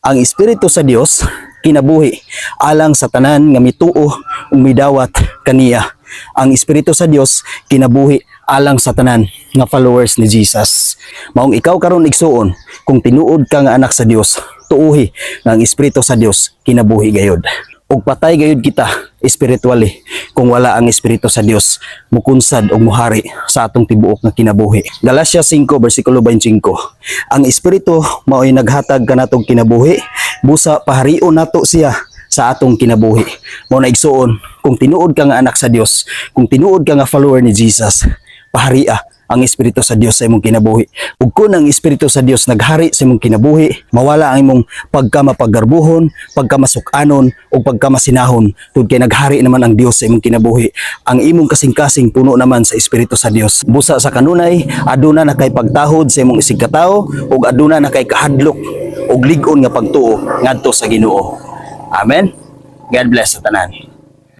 Ang Espiritu sa Dios kinabuhi alang sa tanan nga mituo ug midawat kaniya. Ang Espiritu sa Dios kinabuhi alang sa tanan nga followers ni Jesus. Maong ikaw karon igsuon, kung tinuod ka nga anak sa Dios, tuuhi nga ang Espiritu sa Dios kinabuhi gayud. Ug patay gayud kita spiritually kung wala ang Espiritu sa Dios mukunsad og muhari sa atong tibuok nga kinabuhi. Galatia 5 bersikulo 25. Ang Espiritu mao'y naghatag kanatong kinabuhi, busa paharion nato siya sa atong kinabuhi. Mao na igsuon, kung tinuod ka nga anak sa Dios, kung tinuod ka nga follower ni Jesus, paharia ang Espiritu sa Dios sa imong kinabuhi. Ug kung ang Espiritu sa Dios naghari sa imong kinabuhi, mawala ang imong pagkamapaggarbuhon, pagkamasukanon o pagkamasinahon tungod kay naghari naman ang Dios sa imong kinabuhi. Ang imong kasing-kasing puno naman sa Espiritu sa Dios. Busa sa kanunay, aduna na kay pagtahod sa imong isig katawo ug aduna na kay kahadlok ug lig-on nga pagtuo ngadto sa Ginoo. Amen. God bless sa tanan.